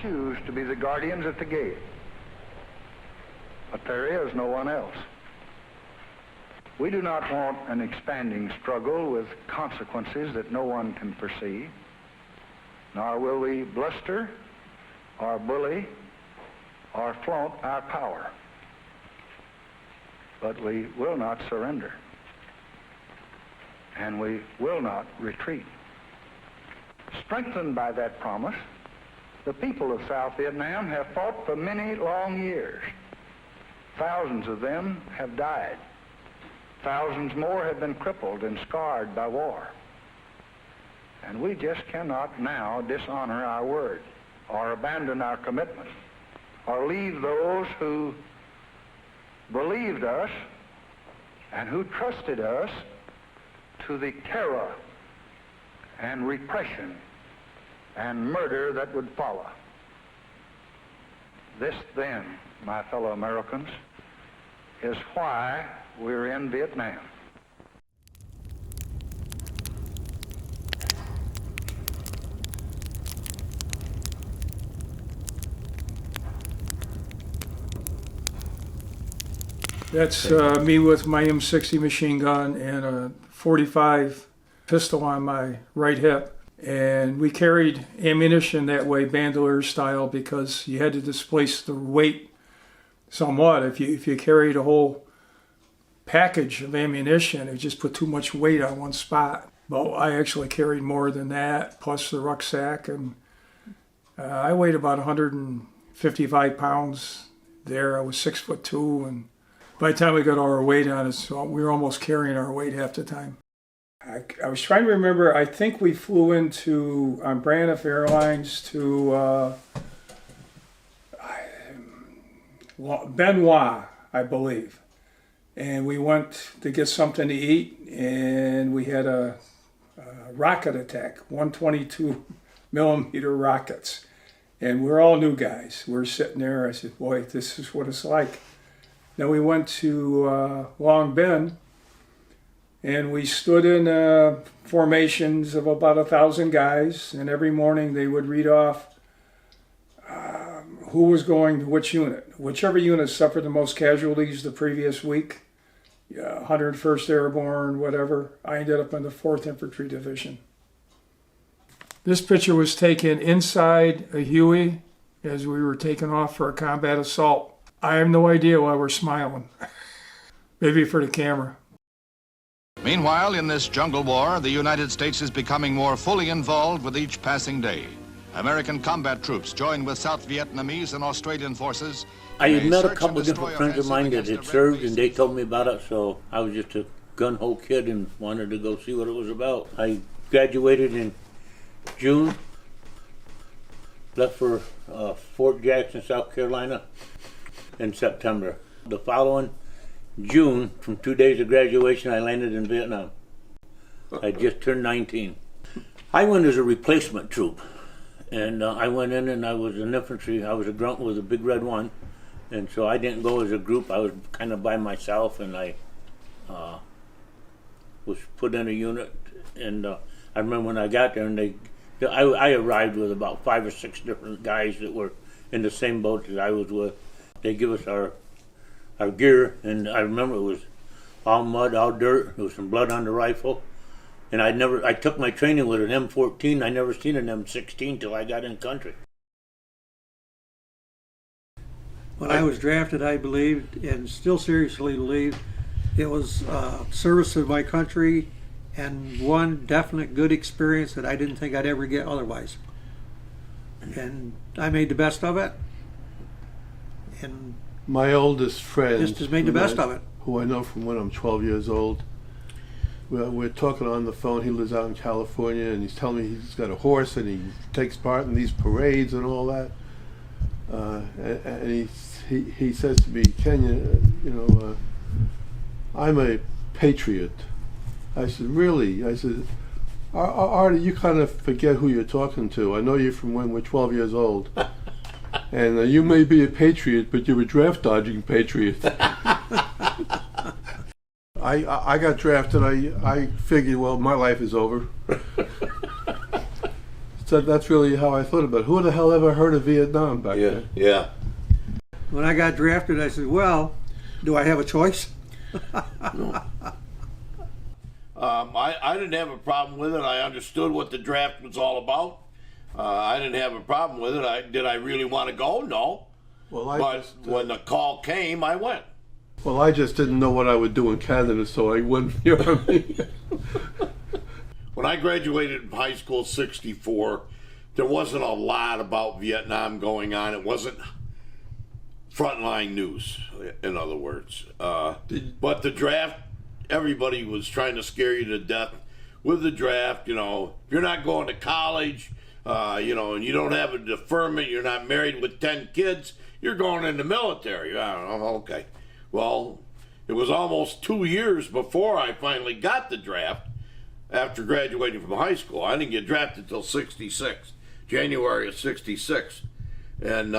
choose to be the guardians at the gate, but there is no one else. We do not want an expanding struggle with consequences that no one can foresee, nor will we bluster or bully or flaunt our power. But we will not surrender, and we will not retreat. Strengthened by that promise, the people of South Vietnam have fought for many long years. Thousands of them have died. Thousands more have been crippled and scarred by war. And we just cannot now dishonor our word or abandon our commitment or leave those who believed us and who trusted us to the terror and repression and murder that would follow. This, then, my fellow Americans, is why we're in Vietnam. That's me with my M60 machine gun and a .45 pistol on my right hip. And we carried ammunition that way, bandolier style, because you had to displace the weight somewhat. If you carried a whole package of ammunition, it just put too much weight on one spot. But I actually carried more than that, plus the rucksack. And I weighed about 155 pounds there. I was 6'2", and by the time we got all our weight on us, we were almost carrying our weight half the time. I was trying to remember, I think we flew into, on Braniff Airlines to Benoit, I believe. And we went to get something to eat, and we had a rocket attack, 122 millimeter rockets. And we're all new guys. We're sitting there, I said, boy, this is what it's like. Then we went to Long Binh, and we stood in formations of about 1,000 guys, and every morning they would read off who was going to which unit. Whichever unit suffered the most casualties the previous week, 101st Airborne, whatever, I ended up in the 4th Infantry Division. This picture was taken inside a Huey as we were taking off for a combat assault. I have no idea why we're smiling. Maybe for the camera. Meanwhile, in this jungle war, the United States is becoming more fully involved with each passing day. American combat troops join with South Vietnamese and Australian forces. I had met a couple of different friends of mine that had served, and they told me about it, so I was just a gun-ho kid and wanted to go see what it was about. I graduated in June, left for Fort Jackson, South Carolina in September. The following June, from 2 days of graduation, I landed in Vietnam. I just turned 19. I went as a replacement troop, and I went in and I was an infantry. I was a grunt with a big red one, and so I didn't go as a group. I was kind of by myself, and I was put in a unit. And I remember when I got there, and I arrived with about 5 or 6 different guys that were in the same boat that I was with. They give us our gear, and I remember it was all mud, all dirt. There was some blood on the rifle, and I took my training with an M14. I never seen an M16 till I got in country. When I was drafted, I believed, and still seriously believe, it was service to my country and one definite good experience that I didn't think I'd ever get otherwise. And I made the best of it. And my oldest friend just has made the best of it. Who I know from when I'm 12 years old. We're talking on the phone. He lives out in California, and he's telling me he's got a horse and he takes part in these parades and all that. And he says to me, Kenya, I'm a patriot. I said, really? I said, Artie, you kind of forget who you're talking to. I know you from when we're 12 years old. And you may be a patriot, but you're a draft-dodging patriot. I got drafted. I figured, well, my life is over. that's really how I thought about it. Who the hell ever heard of Vietnam back then? Yeah. When I got drafted, I said, well, do I have a choice? I didn't have a problem with it. I understood what the draft was all about. I didn't have a problem with it. Did I really want to go? No. But when the call came, I went. Well, I just didn't know what I would do in Canada, so I went. You know what I mean? When I graduated from high school, '64, there wasn't a lot about Vietnam going on. It wasn't frontline news, in other words. But the draft, everybody was trying to scare you to death with the draft. You know, if you're not going to college, you know, and you don't have a deferment, you're not married with 10 kids, you're going in the military. I don't know, okay. Well, it was almost 2 years before I finally got the draft after graduating from high school. I didn't get drafted until '66, January of '66. And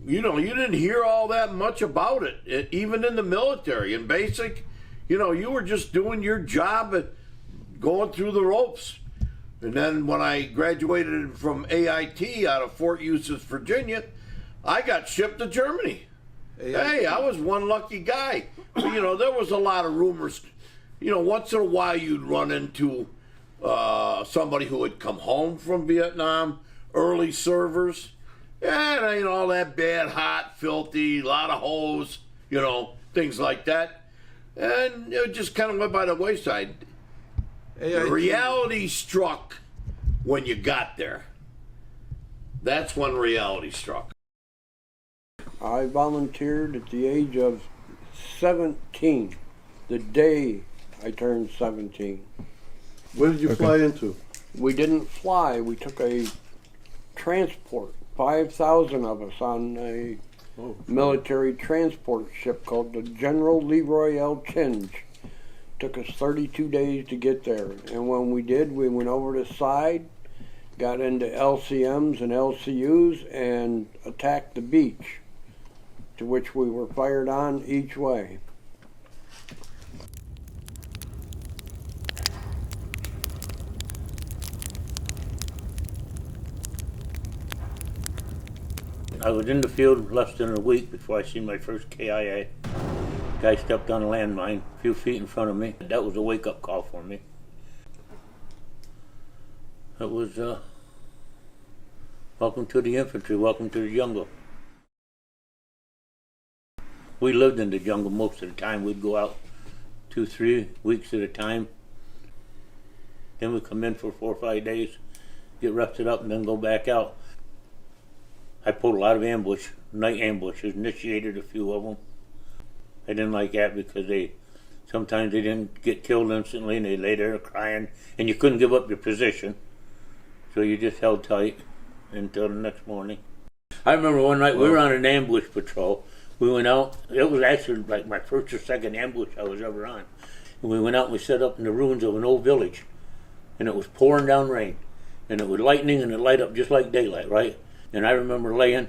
you know, you didn't hear all that much about it, even in the military. In basic, you know, you were just doing your job and going through the ropes. And then when I graduated from AIT out of Fort Eustis, Virginia, I got shipped to Germany. AIT. Hey, I was one lucky guy. You know, there was a lot of rumors. You know, once in a while you'd run into somebody who had come home from Vietnam, early servers. And, you know, all that bad, hot, filthy, a lot of hoes, you know, things like that. And it just kind of went by the wayside. The reality struck when you got there. That's when reality struck. I volunteered at the age of 17, the day I turned 17. Where did you fly into? We didn't fly, we took a transport. 5,000 of us on a military transport ship called the General Leroy L. Chinge. Took us 32 days to get there. And when we did, we went over the side, got into LCMs and LCUs, and attacked the beach, to which we were fired on each way. I was in the field less than a week before I seen my first KIA. Guy stepped on a landmine a few feet in front of me. That was a wake-up call for me. It was, welcome to the infantry, welcome to the jungle. We lived in the jungle most of the time. We'd go out 2-3 weeks at a time. Then we'd come in for 4 or 5 days, get rested up, and then go back out. I pulled a lot of night ambushes, initiated a few of them. I didn't like that because sometimes they didn't get killed instantly and they lay there crying and you couldn't give up your position. So you just held tight until the next morning. I remember one night we were on an ambush patrol. We went out, it was actually like my first or second ambush I was ever on. And we went out and we set up in the ruins of an old village. And it was pouring down rain. And it was lightning and it light up just like daylight, right? And I remember laying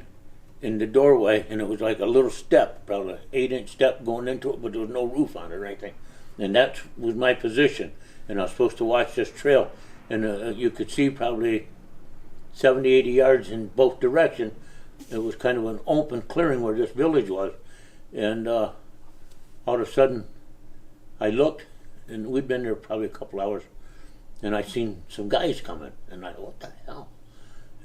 in the doorway, and it was like a little step, probably an 8-inch step going into it, but there was no roof on it or anything. And that was my position. And I was supposed to watch this trail. And you could see probably 70, 80 yards in both directions. It was kind of an open clearing where this village was. And all of a sudden, I looked, and we'd been there probably a couple hours, and I seen some guys coming. And I thought, what the hell?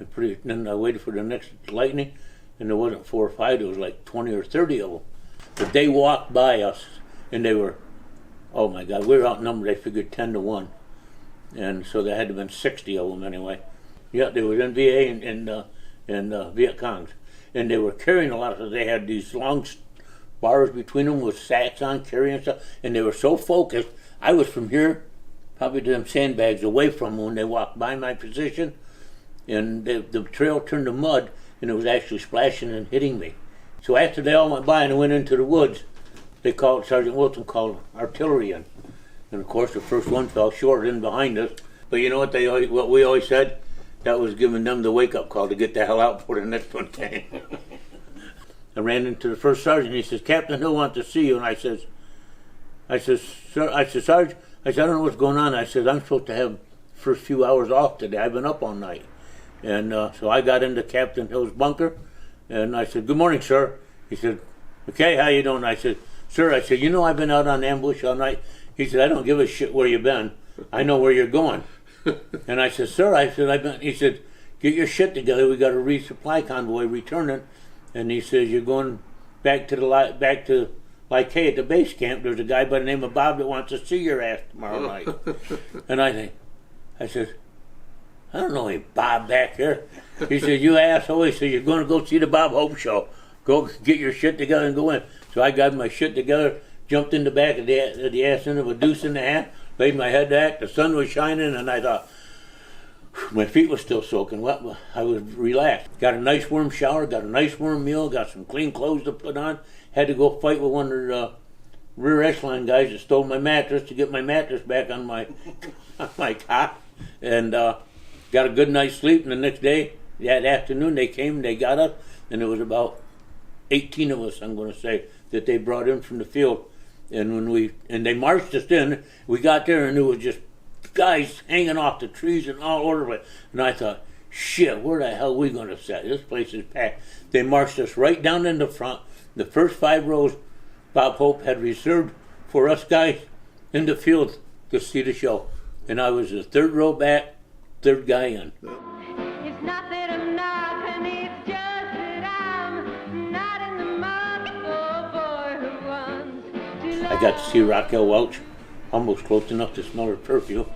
And then I waited for the next lightning, and there wasn't 4 or 5, there was like 20 or 30 of them. But they walked by us, and they were, oh my God, we were outnumbered, I figured 10 to 1. And so there had to have been 60 of them anyway. Yeah, they were in VA and Viet Congs. And they were carrying a lot of stuff. They had these long bars between them with sacks on, carrying stuff, and they were so focused. I was from here, probably to them sandbags away from them when they walked by my position. And the trail turned to mud, and it was actually splashing and hitting me. So after they all went by and went into the woods, Sergeant Wilson called artillery in. And of course the first one fell short in behind us. But you know what we always said? That was giving them the wake-up call to get the hell out before the next one came. I ran into the first sergeant, he says, Captain Hill wants to see you. And I said, Sarge, I don't know what's going on. I said, I'm supposed to have first few hours off today. I've been up all night. And so I got into Captain Hill's bunker, and I said, "Good morning, sir." He said, "Okay, how you doing?" I said, "Sir," I said, "you know I've been out on ambush all night." He said, "I don't give a shit where you've been. I know where you're going." And I said, "Sir," I said, he said, "Get your shit together. We got a resupply convoy returning." And he says, "You're going back to Like at the base camp. There's a guy by the name of Bob that wants to see your ass tomorrow night." And I said, "I don't know any Bob back here." He said, "You asshole." He said, "You're going to go see the Bob Hope show. Go get your shit together and go in." So I got my shit together, jumped in the back of the ass end of a deuce and a half, laid my head back. The sun was shining, and I thought, my feet were still soaking wet, but I was relaxed. Got a nice warm shower, got a nice warm meal, got some clean clothes to put on. Had to go fight with one of the rear echelon guys that stole my mattress to get my mattress back on my cot. And got a good night's sleep. And the next day, that afternoon, they came and they got us. And there was about 18 of us, I'm going to say, that they brought in from the field. And they marched us in. We got there, and there was just guys hanging off the trees and all over it. And I thought, shit, where the hell are we going to set? This place is packed. They marched us right down in the front. The first 5 rows Bob Hope had reserved for us guys in the field to see the show. And I was the 3rd row back, 3rd guy in. It's not that I'm not, and it's just that I'm not in the mood for a boy who wants to love. I got to see Raquel Welch, almost close enough to smell her perfume.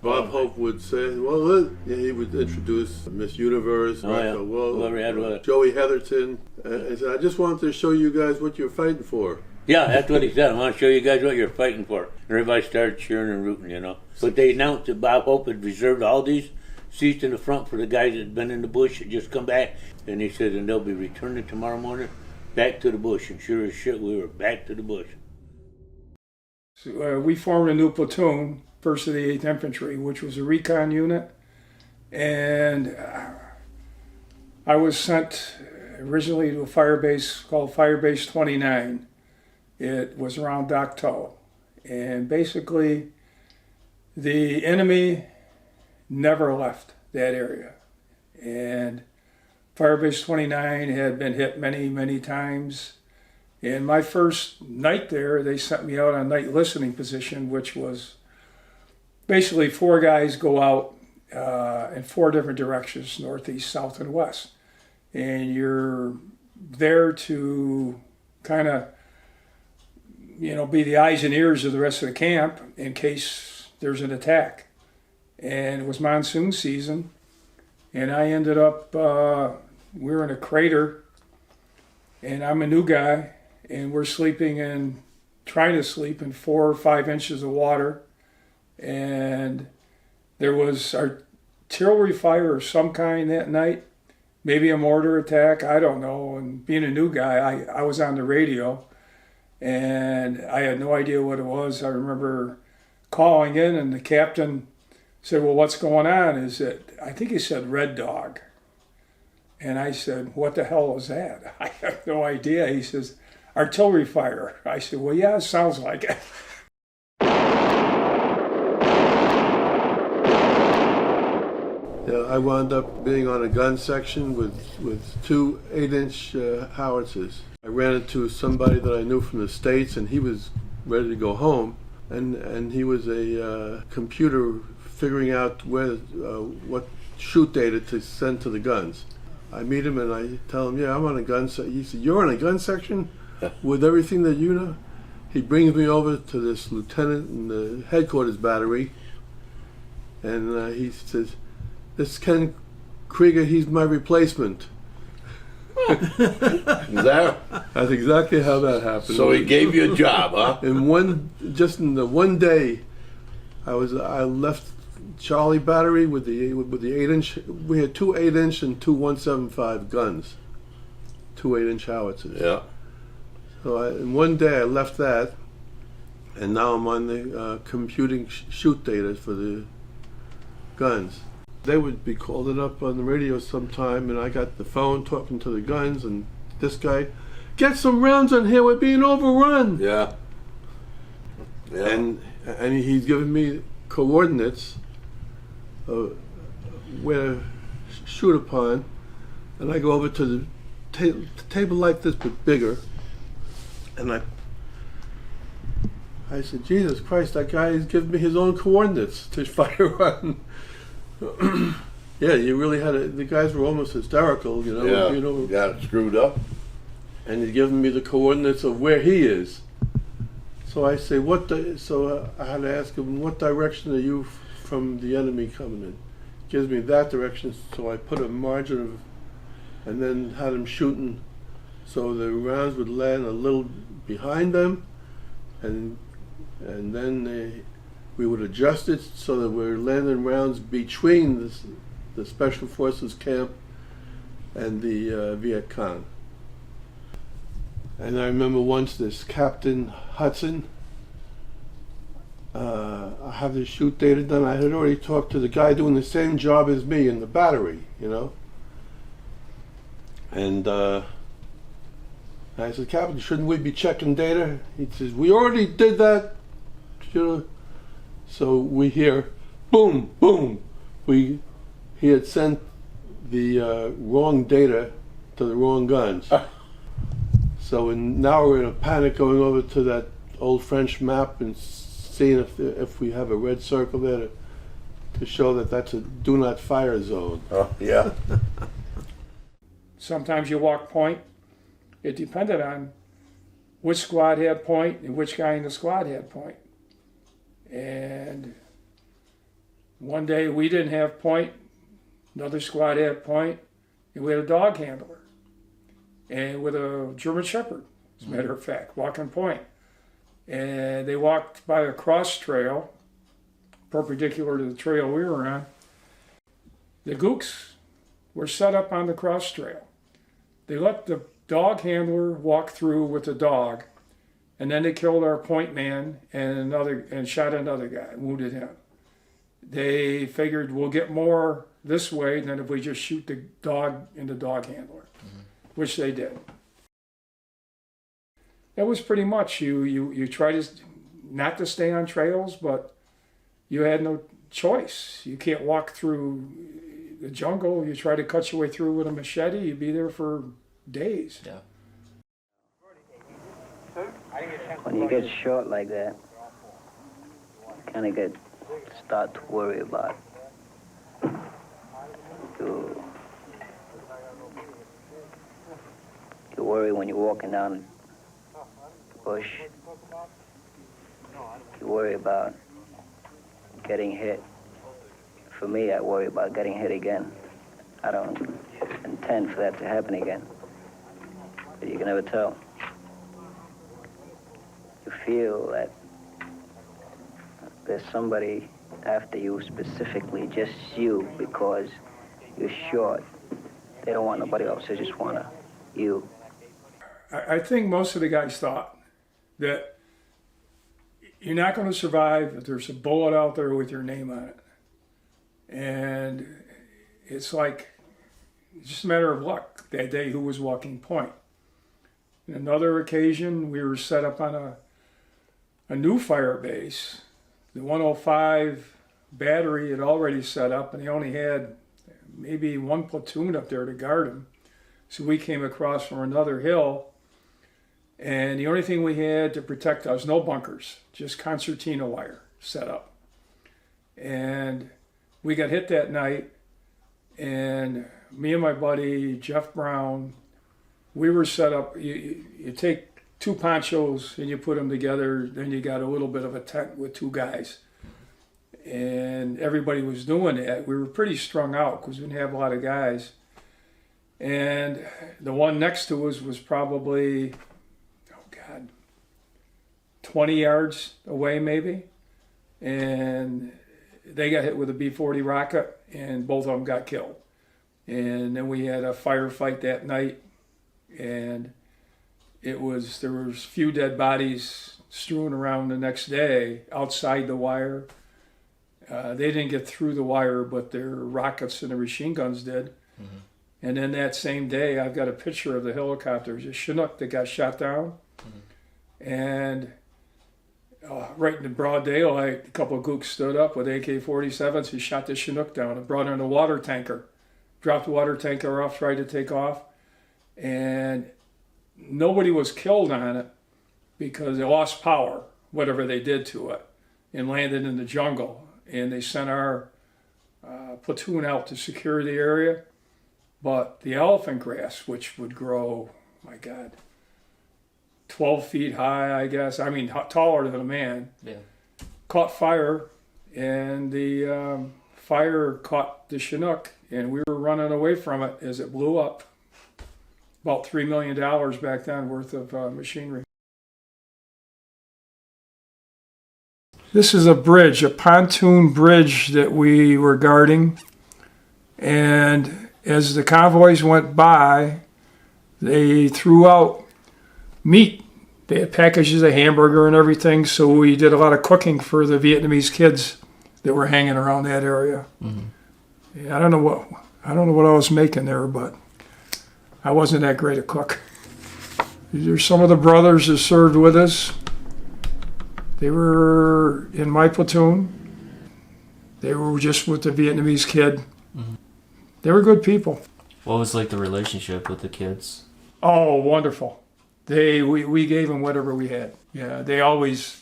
Bob Hope would say, well, he would introduce Miss Universe, Raquel Welch, Joey Heatherton, and said, "I just wanted to show you guys what you're fighting for." Yeah, that's what he said. "I want to show you guys what you're fighting for." And everybody started cheering and rooting, you know. But they announced that Bob Hope had reserved all these seats in the front for the guys that had been in the bush and just come back. And he said, and they'll be returning tomorrow morning back to the bush. And sure as shit, we were back to the bush. So, we formed a new platoon, 1st of the 8th Infantry, which was a recon unit. And I was sent originally to a fire base called Firebase 29. It was around Doctow. And basically, the enemy never left that area. And Firebase 29 had been hit many, many times. And my first night there, they sent me out on a night listening position, which was basically 4 guys go out in 4 different directions, northeast, south, and west. And you're there to kind of, be the eyes and ears of the rest of the camp in case there's an attack. And it was monsoon season, and I ended up, we were in a crater, and I'm a new guy, and we're trying to sleep in 4 or 5 inches of water. And there was artillery fire of some kind that night, maybe a mortar attack, I don't know. And being a new guy, I was on the radio, and I had no idea what it was. I remember calling in, and the captain said, "Well, what's going on?" I think he said Red Dog. And I said, "What the hell is that?" I have no idea. He says, "Artillery fire." I said, "Well, yeah, it sounds like it." Yeah, I wound up being on a gun section with 2 8-inch howitzers. I ran into somebody that I knew from the States, and he was ready to go home, and he was a computer figuring out what shoot data to send to the guns. I meet him and I tell him, "Yeah, I'm on a gun section." He said, "You're on a gun section with everything that you know?" He brings me over to this lieutenant in the headquarters battery, and he says, "This is Ken Krieger, he's my replacement." That's exactly how that happened. So he gave you a job, huh? In the one day, I left Charlie Battery with the 8-inch. We had 2 8-inch and 2 175 guns, 2 8-inch howitzers. Yeah. So in one day I left that, and now I'm on the computing shoot data for the guns. They would be calling up on the radio sometime, and I got the phone talking to the guns, and this guy, "Get some rounds on here, we're being overrun." Yeah. And he's giving me coordinates where to shoot upon, and I go over to the table like this but bigger, and I said, Jesus Christ, that guy is giving me his own coordinates to fire on. Yeah, you really had the guys were almost hysterical, you know. Yeah, you know, got it screwed up. and he's giving me the coordinates of where he is. So I say, so I had to ask him, what direction are you from the enemy coming in? Gives me that direction, so I put a margin of, and then had him shooting, so the rounds would land a little behind them, and then we would adjust it so that we're landing rounds between the Special Forces camp and the Viet Cong. And I remember once this Captain Hudson, I have the shoot data done. I had already talked to the guy doing the same job as me in the battery, you know. And I said, Captain, shouldn't we be checking data? He says, we already did that. You know. So we hear, boom, boom. He had sent the wrong data to the wrong guns. So now we're in a panic going over to that old French map and seeing if we have a red circle there to show that that's a do not fire zone. Oh, yeah. Sometimes you walk point. It depended on which squad had point and which guy in the squad had point. And one day we didn't have point, another squad had point, and we had a dog handler. And with a German Shepherd, as a matter of fact, walking point. And they walked by a cross trail, perpendicular to the trail we were on. The gooks were set up on the cross trail. They let the dog handler walk through with the dog, and then they killed our point man and shot another guy, wounded him. They figured we'll get more this way than if we just shoot the dog and the dog handler. Which they did. That was pretty much you try to not to stay on trails, but you had no choice. You can't walk through the jungle. You try to cut your way through with a machete, you'd be there for days. Yeah. When you get shot like that, you kind of start to worry about you worry when you're walking down the bush. You worry about getting hit. For me, I worry about getting hit again. I don't intend for that to happen again. But you can never tell. You feel that there's somebody after you, specifically just you, because you're short. They don't want nobody else, they just want you. I think most of the guys thought that you're not going to survive if there's a bullet out there with your name on it. And it's like, it's just a matter of luck that day who was walking point. On another occasion, we were set up on a new fire base. The 105 battery had already set up, and they only had maybe one platoon up there to guard them. So we came across from another hill, and the only thing we had to protect us, no bunkers, just concertina wire set up. And we got hit that night, and me and my buddy, Jeff Brown, we were set up. You take two ponchos and you put them together, then you got a little bit of a tent with two guys. And everybody was doing that. We were pretty strung out because we didn't have a lot of guys. And the one next to us was probably, 20 yards away maybe. And they got hit with a B-40 rocket, and both of them got killed. And then we had a firefight that night, and there was few dead bodies strewn around the next day outside the wire. They didn't get through the wire, but their rockets and the machine guns did. Mm-hmm. And then that same day, I've got a picture of the helicopters, a Chinook that got shot down. Mm-hmm. And right in the broad daylight, a couple of gooks stood up with AK-47s. He shot the Chinook down and brought in a water tanker. Dropped the water tanker off, tried to take off. And nobody was killed on it because it lost power, whatever they did to it, and landed in the jungle. And they sent our platoon out to secure the area. But the elephant grass, which would grow, my God, 12 feet high, I guess. I mean, taller than a man. Yeah. Caught fire, and the fire caught the Chinook, and we were running away from it as it blew up. About $3 million back then worth of machinery. This is a bridge, a pontoon bridge that we were guarding. And as the convoys went by, they threw out meat. They had packages of hamburger and everything, so we did a lot of cooking for the Vietnamese kids that were hanging around that area. Mm-hmm. Yeah, I don't know what I was making there, but I wasn't that great a cook. These are some of the brothers that served with us. They were in my platoon. They were just with the Vietnamese kid. Mm-hmm. They were good people. What was like the relationship with the kids? Oh, wonderful. We gave them whatever we had. Yeah, they always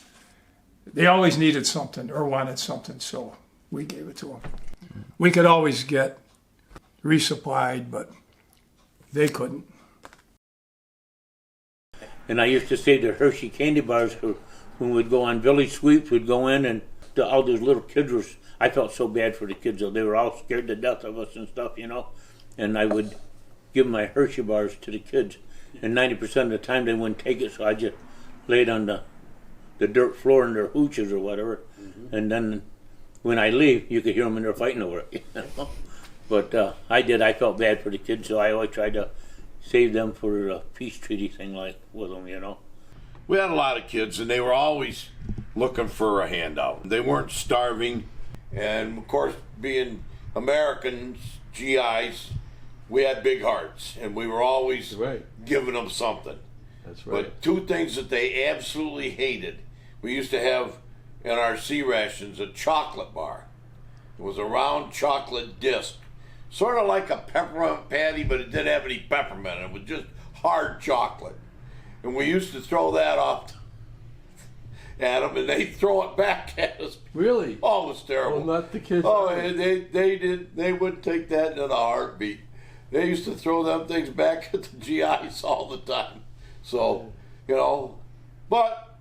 needed something or wanted something, so we gave it to them. Mm-hmm. We could always get resupplied, but they couldn't. And I used to say the Hershey candy bars, when we'd go on village sweeps, we'd go in and all those little kids were, I felt so bad for the kids, though. They were all scared to death of us and stuff, you know. And I would give my Hershey bars to the kids. And 90% of the time they wouldn't take it, so I just laid on the dirt floor in their hooches or whatever. Mm-hmm. And then when I leave, you could hear them in there fighting over it, you know. But I felt bad for the kids, so I always tried to save them for a peace treaty thing like with them, you know. We had a lot of kids, and they were always looking for a handout. They weren't starving, and of course, being Americans, GIs, we had big hearts, and we were always giving them something. That's right. But two things that they absolutely hated, we used to have in our C rations a chocolate bar. It was a round chocolate disc, sort of like a peppermint patty, but it didn't have any peppermint. It was just hard chocolate. And we used to throw that off at them, and they'd throw it back at us. Really? Oh, it was terrible. Well, not the kids. Oh, they wouldn't take that in a heartbeat. They used to throw them things back at the GIs all the time. So, you know, but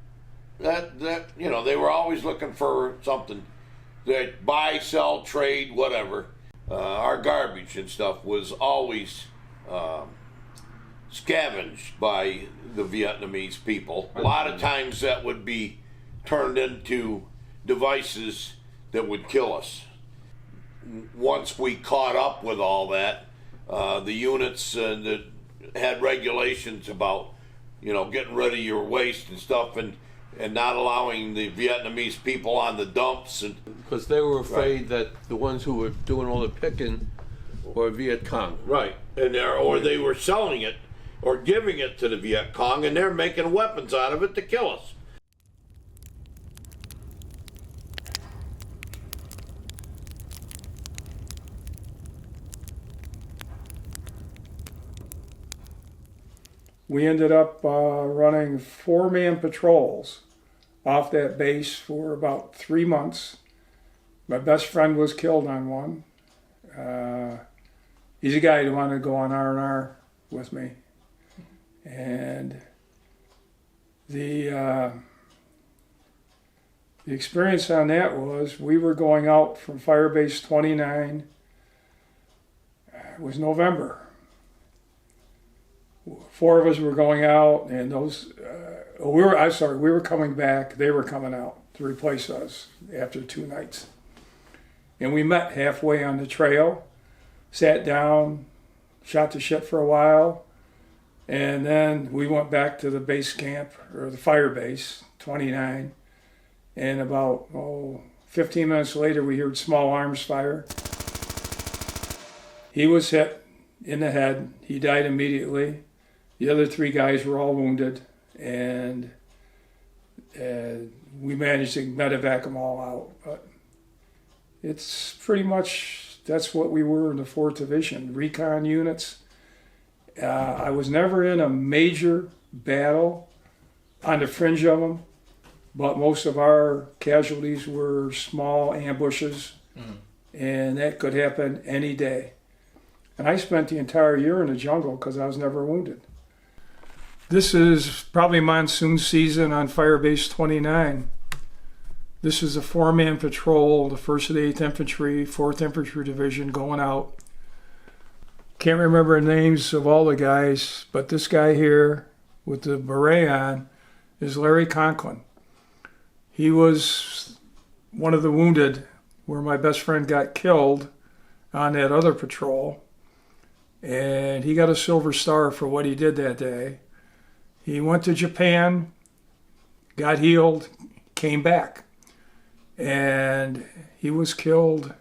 that you know, they were always looking for something. They'd buy, sell, trade, whatever. Our garbage and stuff was always scavenged by the Vietnamese people. A lot of times that would be turned into devices that would kill us. Once we caught up with all that, the units that had regulations about, you know, getting rid of your waste and stuff, and not allowing the Vietnamese people on the dumps, and because they were afraid that the ones who were doing all the picking were Viet Cong. Right, and or they were selling it or giving it to the Viet Cong, and they're making weapons out of it to kill us. We ended up running 4-man patrols off that base for about 3 months. My best friend was killed on one. He's a guy who wanted to go on R&R with me. And the experience on that was we were going out from Firebase 29. It was November. 4 of us were going out, and those we were coming back. They were coming out to replace us after 2 nights. And we met halfway on the trail, sat down, shot the shit for a while, and then we went back to the base camp, or the fire base, 29, and about 15 minutes later we heard small arms fire. He was hit in the head. He died immediately. The other 3 guys were all wounded, and we managed to medevac them all out. But it's pretty much, that's what we were in the 4th Division, recon units. I was never in a major battle on the fringe of them, but most of our casualties were small ambushes, and that could happen any day. And I spent the entire year in the jungle because I was never wounded. This is probably monsoon season on Firebase 29. This is a 4-man patrol, the 1st of the 8th Infantry, 4th Infantry Division going out. Can't remember the names of all the guys, but this guy here with the beret on is Larry Conklin. He was one of the wounded where my best friend got killed on that other patrol, and he got a Silver Star for what he did that day. He went to Japan, got healed, came back, and he was killed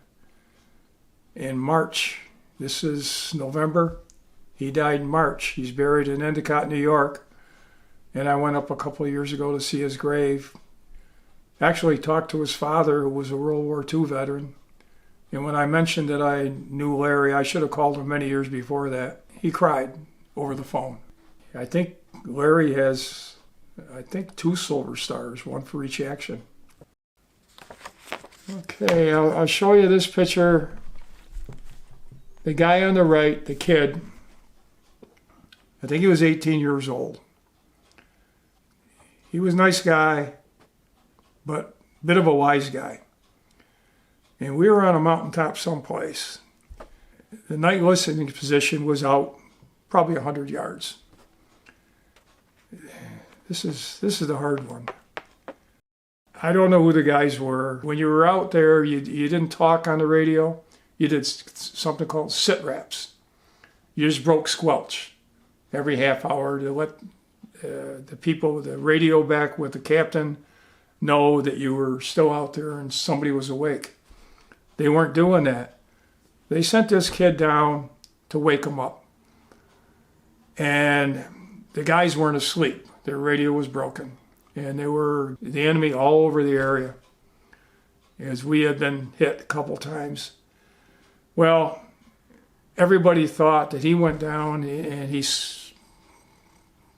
in March. This is November. He died in March. He's buried in Endicott, New York, and I went up a couple of years ago to see his grave. Actually talked to his father, who was a World War II veteran, and when I mentioned that I knew Larry, I should have called him many years before that. He cried over the phone. I think Larry has, 2 Silver Stars, one for each action. Okay, I'll show you this picture. The guy on the right, the kid, I think he was 18 years old. He was a nice guy, but a bit of a wise guy. And we were on a mountaintop someplace. The night listening position was out probably 100 yards. This is the hard one. I don't know who the guys were. When you were out there, you didn't talk on the radio. You did something called sit reps. You just broke squelch every half hour to let the people with the radio back with the captain know that you were still out there and somebody was awake. They weren't doing that. They sent this kid down to wake him up. And the guys weren't asleep. Their radio was broken. And they were the enemy all over the area, as we had been hit a couple times. Well, everybody thought that he went down and he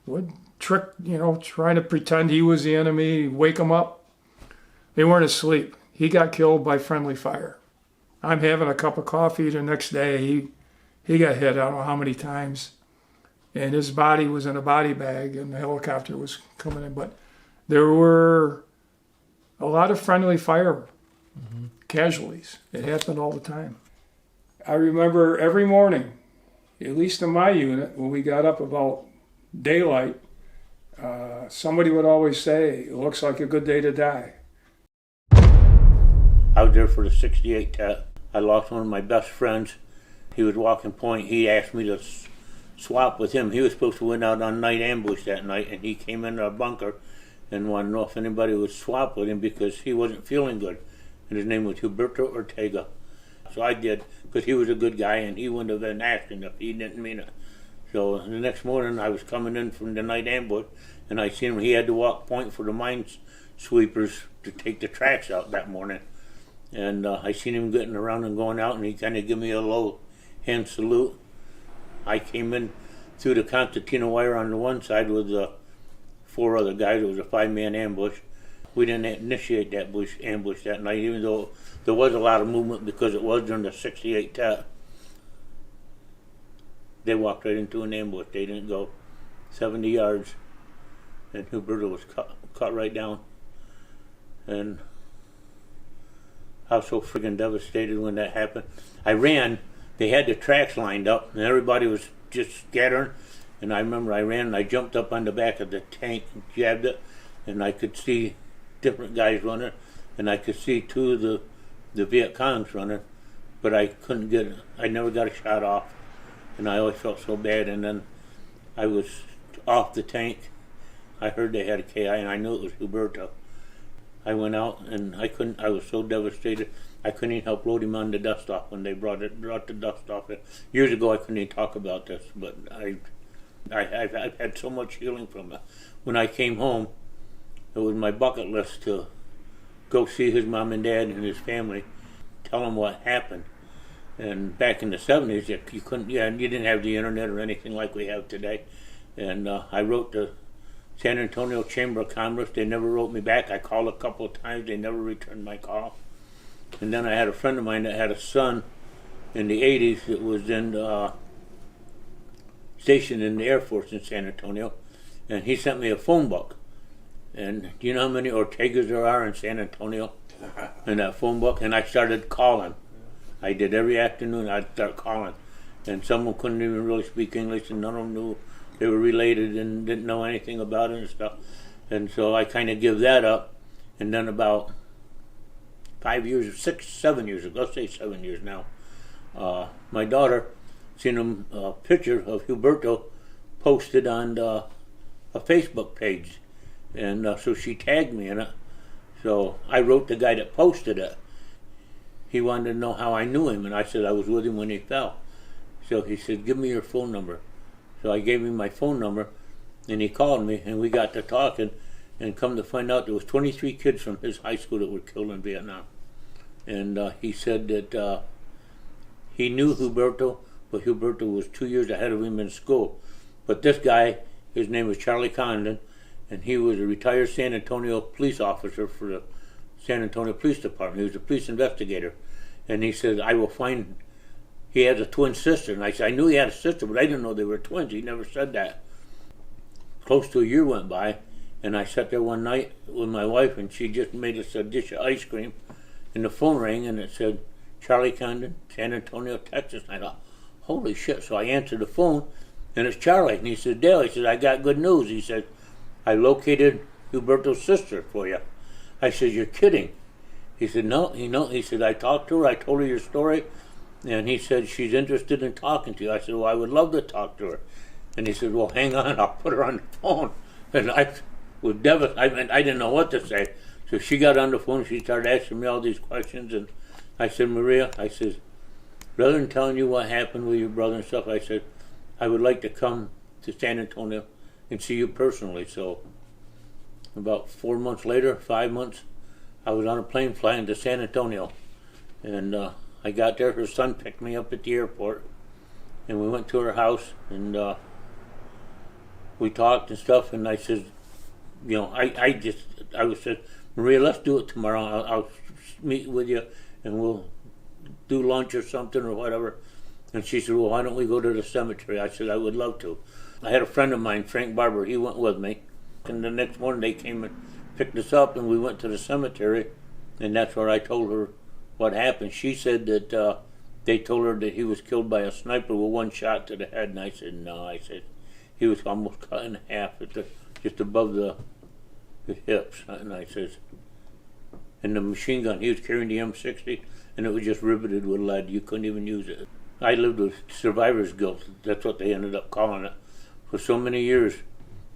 would trick, trying to pretend he was the enemy, wake them up. They weren't asleep. He got killed by friendly fire. I'm having a cup of coffee the next day. He got hit, I don't know how many times. And his body was in a body bag and the helicopter was coming in. But there were a lot of friendly fire casualties. It happened all the time. I remember every morning, at least in my unit, when we got up about daylight, somebody would always say, "It looks like a good day to die." I was there for the 68 tet. I lost one of my best friends. He was walking point. He asked me to swap with him. He was supposed to went out on night ambush that night, and he came into our bunker and wanted to know if anybody would swap with him because he wasn't feeling good. And his name was Huberto Ortega. So I did, because he was a good guy, and he wouldn't have been asking if he didn't mean it. So the next morning, I was coming in from the night ambush, and I seen him. He had to walk point for the mine sweepers to take the tracks out that morning. And I seen him getting around and going out, and he kind of gave me a low hand salute. I came in through the concertina wire on the one side with 4 other guys. It was a 5-man ambush. We didn't initiate that ambush that night, even though there was a lot of movement because it was during the 68 tet. They walked right into an ambush. They didn't go 70 yards, and Huberto was cut right down. And I was so friggin' devastated when that happened. I ran. They had the tracks lined up, and everybody was just scattering. And I remember I ran, and I jumped up on the back of the tank and jabbed it, and I could see different guys running, and I could see 2 of the Viet Congs running, but I never got a shot off, and I always felt so bad. And then I was off the tank. I heard they had a KI, and I knew it was Huberto. I went out, and I was so devastated, I couldn't even help load him on the dust off when they brought the dust off. Years ago, I couldn't even talk about this, but I've had so much healing from it. When I came home, it was my bucket list to go see his mom and dad and his family, tell them what happened. And back in the 70s, you couldn't, you didn't have the internet or anything like we have today. And I wrote the San Antonio Chamber of Commerce. They never wrote me back. I called a couple of times. They never returned my call. And then I had a friend of mine that had a son in the 80s that was stationed in the Air Force in San Antonio. And he sent me a phone book. And do you know how many Ortegas there are in San Antonio in that phone book? And I started calling. I did every afternoon. I'd start calling. And some of them couldn't even really speak English, and none of them knew they were related and didn't know anything about it and stuff. And so I kind of give that up. And then about 7 years ago, let's say 7 years now, my daughter seen a picture of Huberto posted on a Facebook page. And so she tagged me in it. So I wrote the guy that posted it. He wanted to know how I knew him, and I said I was with him when he fell. So he said, give me your phone number. So I gave him my phone number, and he called me, and we got to talking, and come to find out there was 23 kids from his high school that were killed in Vietnam. And he said that he knew Huberto, but Huberto was 2 years ahead of him in school. But this guy, his name was Charlie Condon, and he was a retired San Antonio police officer for the San Antonio Police Department. He was a police investigator. And he said, I will find, he has a twin sister. And I said, I knew he had a sister, but I didn't know they were twins. He never said that. Close to a year went by, and I sat there one night with my wife, and she just made us a dish of ice cream, and the phone rang, and it said, Charlie Condon, San Antonio, Texas. And I thought, holy shit. So I answered the phone, and it's Charlie. And he said, Dale, he said, I got good news. He said, I located Huberto's sister for you. I said, you're kidding. He said, no. He said, I talked to her. I told her your story. And he said, she's interested in talking to you. I said, well, I would love to talk to her. And he said, well, hang on. I'll put her on the phone. And I was devastated. I didn't know what to say. So she got on the phone. She started asking me all these questions. And I said, Maria, I said, rather than telling you what happened with your brother and stuff, I said, I would like to come to San Antonio and see you personally. So about 4 months later, 5 months, I was on a plane flying to San Antonio. And I got there, her son picked me up at the airport, and we went to her house, and we talked and stuff, and I said, you know, I said, Maria, let's do it tomorrow. I'll meet with you, and we'll do lunch or something or whatever. And she said, well, why don't we go to the cemetery? I said, I would love to. I had a friend of mine, Frank Barber, he went with me. And the next morning they came and picked us up, and we went to the cemetery, and that's where I told her what happened. She said that they told her that he was killed by a sniper with one shot to the head, and I said, no. I said, he was almost cut in half at just above the hips. And I says, and the machine gun, he was carrying the M60, and it was just riveted with lead. You couldn't even use it. I lived with survivor's guilt. That's what they ended up calling it for so many years.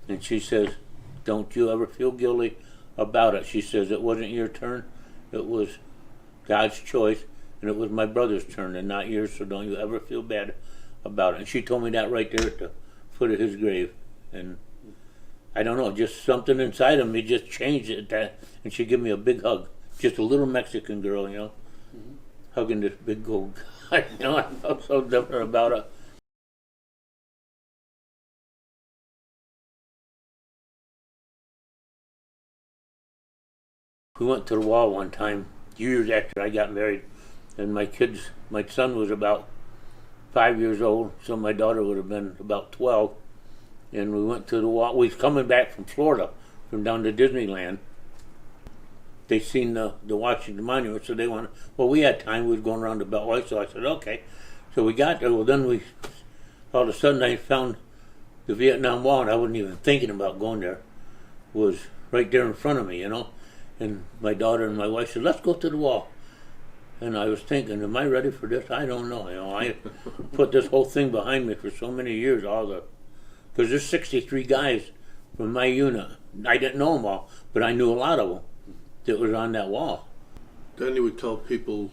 And she says, don't you ever feel guilty about it. She says, it wasn't your turn. It was God's choice, and it was my brother's turn and not yours, so don't you ever feel bad about it. And she told me that right there at the foot of his grave. And I don't know, just something inside of me just changed it. And she gave me a big hug. Just a little Mexican girl, you know, hugging this big old guy. You know, I felt so different about it. We went to the wall one time, years after I got married, and my son was about 5 years old, so my daughter would have been about 12, and we went to the wall. We was coming back from Florida, from down to Disneyland. They seen the Washington Monument, so they wanted, well, we had time, we was going around the Beltway, so I said, okay. So we got there, well, then all of a sudden I found the Vietnam Wall, and I wasn't even thinking about going there, was right there in front of me, you know. And my daughter and my wife said, let's go to the wall. And I was thinking, am I ready for this? I don't know. You know, I put this whole thing behind me for so many years, because there's 63 guys from my unit. I didn't know them all, but I knew a lot of them that was on that wall. Then you would tell people,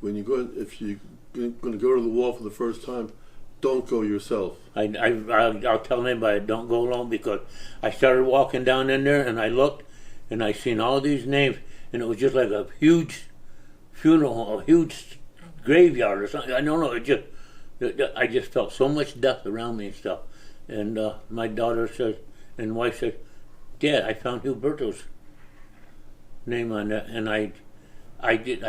when you go, if you're going to go to the wall for the first time, don't go yourself. I'll tell anybody, don't go alone, because I started walking down in there, and I looked, and I seen all these names, and it was just like a huge funeral, a huge graveyard or something. I don't know. I just felt so much death around me and stuff. And my daughter says, and wife said, "Dad, I found Huberto's name on that." And I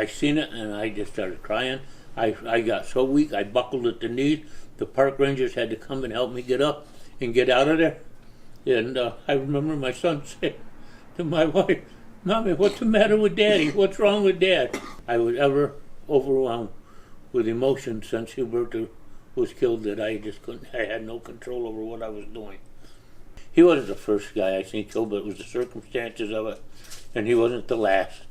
seen it, and I just started crying. I got so weak, I buckled at the knees. The park rangers had to come and help me get up and get out of there. And I remember my son saying to my wife, "Mommy, what's the matter with Daddy? What's wrong with Dad?" I was ever overwhelmed with emotion since Huberto was killed that I just couldn't, I had no control over what I was doing. He wasn't the first guy I seen killed, but it was the circumstances of it, and he wasn't the last.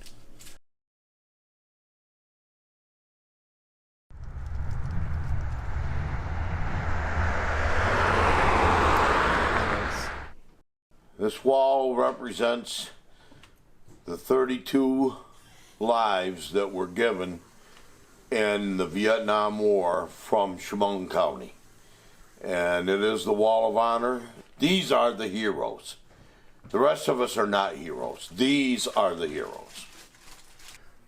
This wall represents the 32 lives that were given in the Vietnam War from Chemung County. And it is the Wall of Honor. These are the heroes. The rest of us are not heroes. These are the heroes.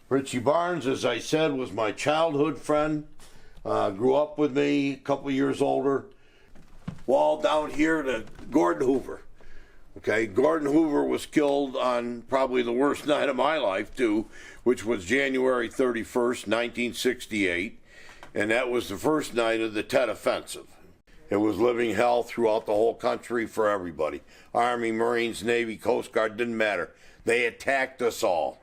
Richie Barnes, as I said, was my childhood friend. Grew up with me, a couple years older. Wall down here to Gordon Hoover. Okay, Gordon Hoover was killed on probably the worst night of my life, too, which was January 31st, 1968, and that was the first night of the Tet Offensive. It was living hell throughout the whole country for everybody. Army, Marines, Navy, Coast Guard, didn't matter. They attacked us all,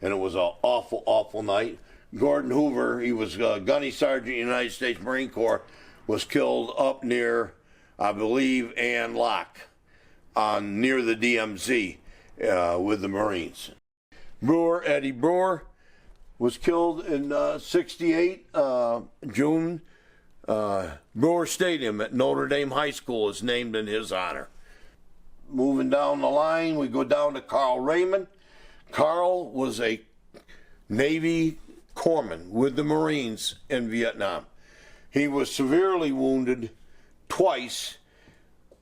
and it was an awful, awful night. Gordon Hoover, he was a gunny sergeant, United States Marine Corps, was killed up near, I believe, Ann Lock. Near the DMZ with the Marines. Brewer, Eddie Brewer, was killed in 68, June. Brewer Stadium at Notre Dame High School is named in his honor. Moving down the line, we go down to Carl Raymond. Carl was a Navy corpsman with the Marines in Vietnam. He was severely wounded twice.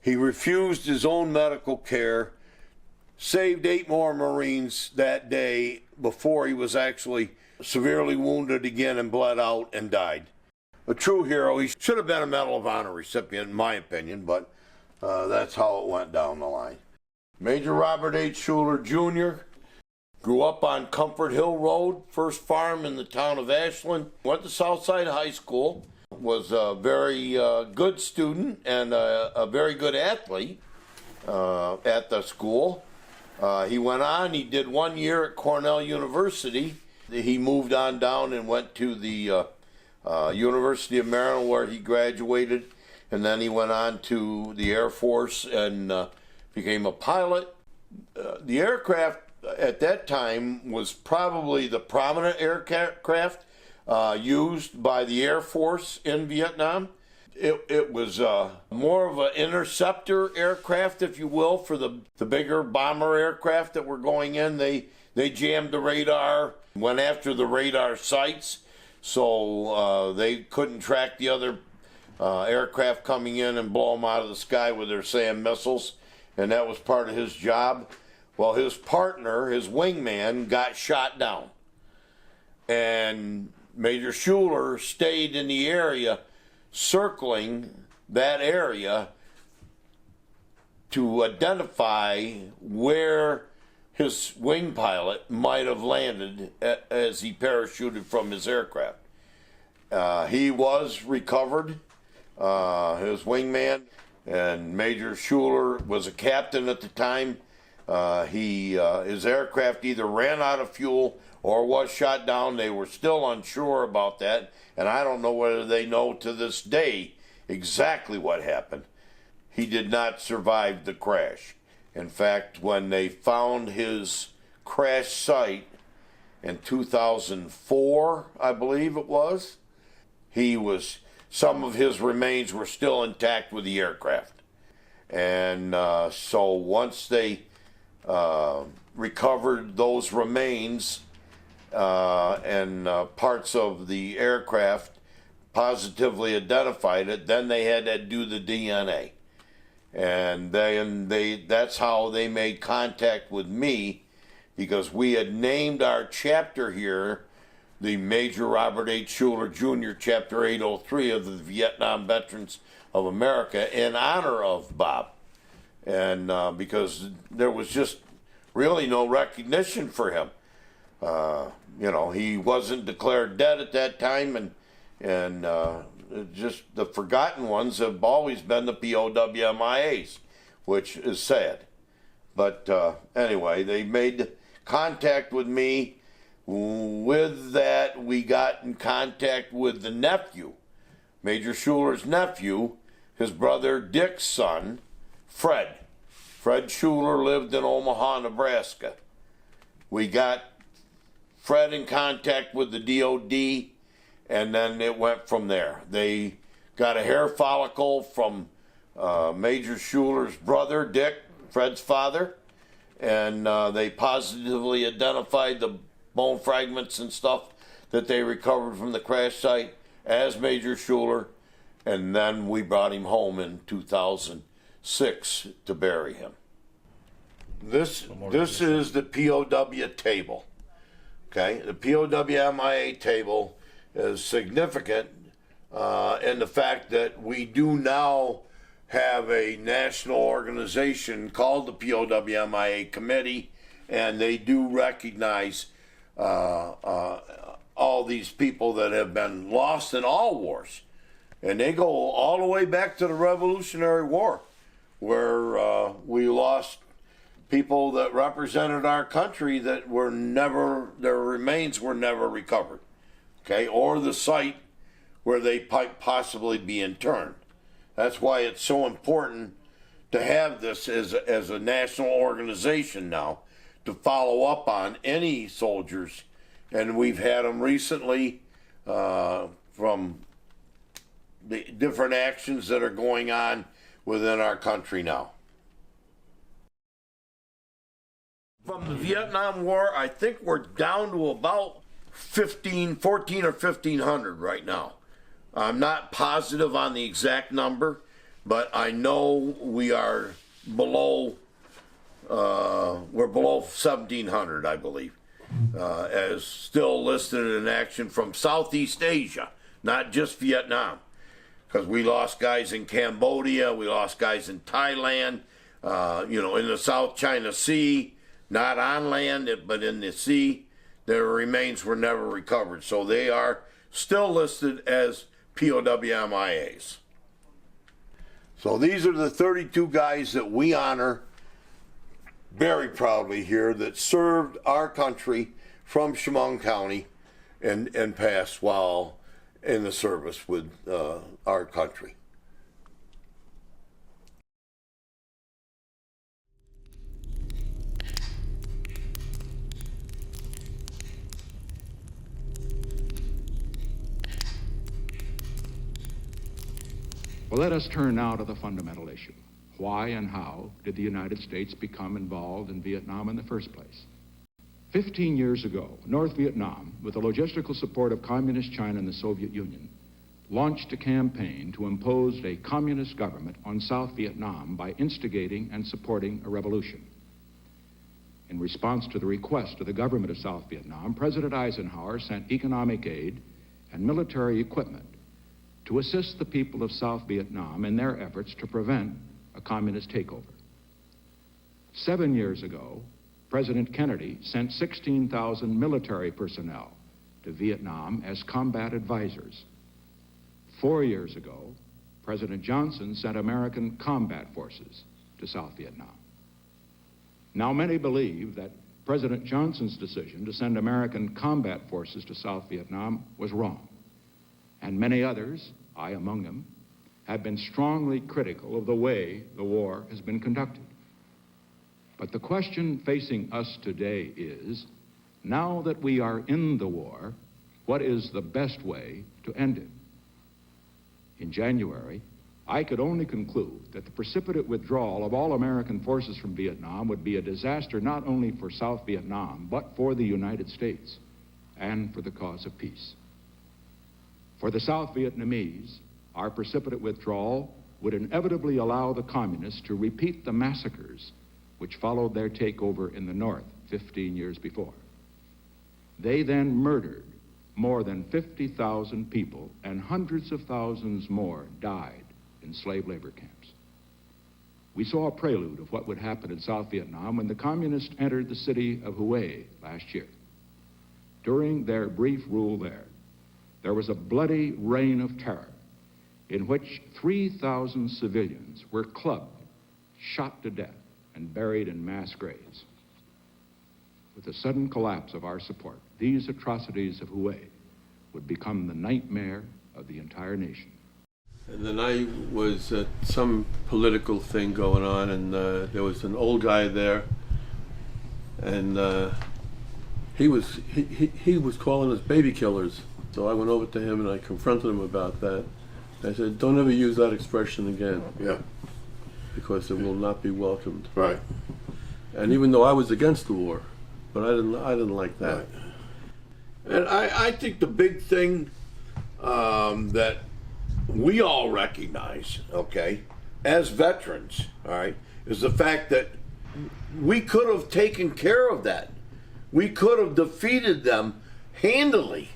He refused his own medical care, saved 8 more Marines that day before he was actually severely wounded again and bled out and died. A true hero. He should have been a Medal of Honor recipient, in my opinion, but that's how it went down the line. Major Robert H. Schuler Jr. grew up on Comfort Hill Road, first farm in the town of Ashland. Went to Southside High School. Was a very good student and a very good athlete at the school. He went on, he did 1 year at Cornell University. He moved on down and went to the University of Maryland where he graduated, and then he went on to the Air Force and became a pilot. The aircraft at that time was probably the prominent aircraft used by the Air Force in Vietnam. It was more of an interceptor aircraft, if you will, for the bigger bomber aircraft that were going in. They jammed the radar, went after the radar sites, so they couldn't track the other aircraft coming in and blow them out of the sky with their SAM missiles, and that was part of his job. Well, his partner, his wingman, got shot down, and Major Schuler stayed in the area, circling that area to identify where his wing pilot might have landed as he parachuted from his aircraft. He was recovered, his wingman, and Major Schuler was a captain at the time. His aircraft either ran out of fuel or was shot down. They were still unsure about that, and I don't know whether they know to this day exactly what happened. He did not survive the crash. In fact, when they found his crash site in 2004, I believe it was, some of his remains were still intact with the aircraft. And so once they recovered those remains, and parts of the aircraft, positively identified it, then they had to do the DNA. And then that's how they made contact with me because we had named our chapter here the Major Robert H. Schuler Jr. Chapter 803 of the Vietnam Veterans of America in honor of Bob. And because there was just really no recognition for him. You know, he wasn't declared dead at that time, and just the forgotten ones have always been the POWMIAs, which is sad. But anyway, they made contact with me. With that, we got in contact with the nephew, Major Schuler's nephew, his brother Dick's son, Fred. Fred Schuler lived in Omaha, Nebraska. We got Fred in contact with the DOD, and then it went from there. They got a hair follicle from Major Schuler's brother, Dick, Fred's father, and they positively identified the bone fragments and stuff that they recovered from the crash site as Major Schuler, and then we brought him home in 2006 to bury him. This is the POW table. Okay, the POWMIA table is significant in the fact that we do now have a national organization called the POWMIA Committee, and they do recognize all these people that have been lost in all wars. And they go all the way back to the Revolutionary War, where we lost people that represented our country that were never, their remains were never recovered, okay, or the site where they might possibly be interned. That's why it's so important to have this as a national organization now to follow up on any soldiers, and we've had them recently from the different actions that are going on within our country now. From the Vietnam War, I think we're down to about 14 or 1,500 right now. I'm not positive on the exact number, but I know we are below, we're below 1,700, I believe, as still listed in action from Southeast Asia, not just Vietnam. Because we lost guys in Cambodia, we lost guys in Thailand, you know, in the South China Sea, not on land, but in the sea. Their remains were never recovered. So they are still listed as POWMIAs. So these are the 32 guys that we honor very proudly here that served our country from Chemung County and passed while in the service with our country. Well, let us turn now to the fundamental issue. Why and how did the United States become involved in Vietnam in the first place? 15 years ago, North Vietnam, with the logistical support of Communist China and the Soviet Union, launched a campaign to impose a communist government on South Vietnam by instigating and supporting a revolution. In response to the request of the government of South Vietnam, President Eisenhower sent economic aid and military equipment to assist the people of South Vietnam in their efforts to prevent a communist takeover. 7 years ago, President Kennedy sent 16,000 military personnel to Vietnam as combat advisors. 4 years ago, President Johnson sent American combat forces to South Vietnam. Now, many believe that President Johnson's decision to send American combat forces to South Vietnam was wrong. And many others, I among them, have been strongly critical of the way the war has been conducted. But the question facing us today is, now that we are in the war, what is the best way to end it? In January, I could only conclude that the precipitate withdrawal of all American forces from Vietnam would be a disaster not only for South Vietnam, but for the United States and for the cause of peace. For the South Vietnamese, our precipitate withdrawal would inevitably allow the communists to repeat the massacres which followed their takeover in the North 15 years before. They then murdered more than 50,000 people, and hundreds of thousands more died in slave labor camps. We saw a prelude of what would happen in South Vietnam when the communists entered the city of Hue last year. During their brief rule there was a bloody reign of terror in which 3,000 civilians were clubbed, shot to death, and buried in mass graves. With the sudden collapse of our support, these atrocities of Hue would become the nightmare of the entire nation. And then I was at some political thing going on, and there was an old guy there, and he was calling us baby killers. So I went over to him and I confronted him about that. I said, "Don't ever use that expression again." Yeah. Because it will not be welcomed. Right. And even though I was against the war, but I didn't like that. Right. And I think the big thing that we all recognize, okay, as veterans, all right, is the fact that we could have taken care of that. We could have defeated them handily,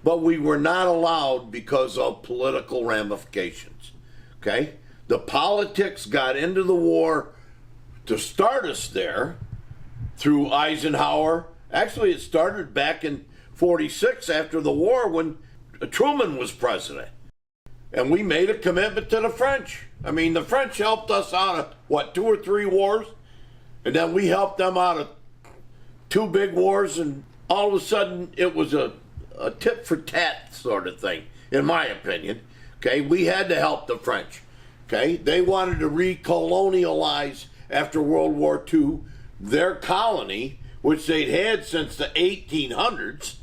but we were not allowed because of political ramifications, okay? The politics got into the war to start us there through Eisenhower. Actually, it started back in 46 after the war when Truman was president. And we made a commitment to the French. I mean, the French helped us out of, what, 2 or 3 wars? And then we helped them out of 2 big wars, and all of a sudden it was a tit for tat sort of thing, in my opinion. Okay, we had to help the French. Okay, they wanted to recolonialize after World War II their colony, which they'd had since the 1800s,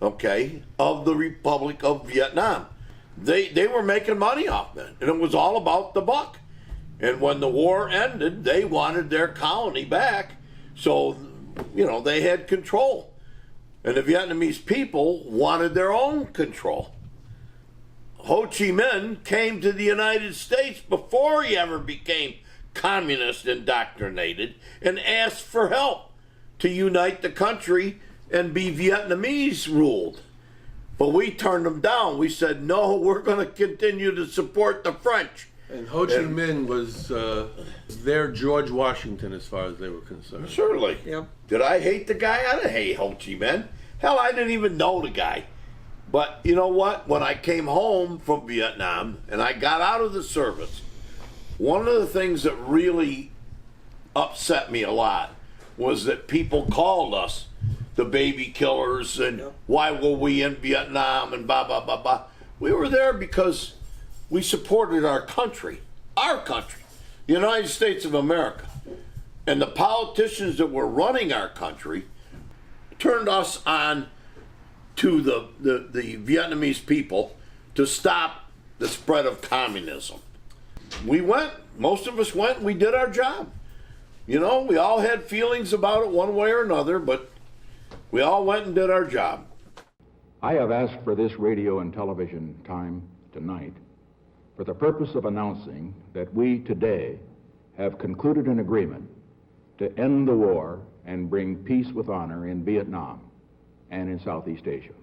okay, of the Republic of Vietnam. They were making money off that, and it was all about the buck. And when the war ended, they wanted their colony back, so, you know, they had control. And the Vietnamese people wanted their own control. Ho Chi Minh came to the United States before he ever became communist indoctrinated and asked for help to unite the country and be Vietnamese ruled. But we turned them down. We said, no, we're going to continue to support the French. And Ho Chi Minh was their George Washington as far as they were concerned. Certainly. Yep. Did I hate the guy? I didn't hate Ho Chi Minh. Hell, I didn't even know the guy. But you know what? When I came home from Vietnam and I got out of the service, one of the things that really upset me a lot was that people called us the baby killers and why were we in Vietnam and blah, blah, blah, blah. We were there because we supported our country, the United States of America. And the politicians that were running our country turned us on to the Vietnamese people to stop the spread of communism. We went, most of us went, and we did our job. You know, we all had feelings about it one way or another, but we all went and did our job. I have asked for this radio and television time tonight for the purpose of announcing that we today have concluded an agreement to end the war and bring peace with honor in Vietnam and in Southeast Asia.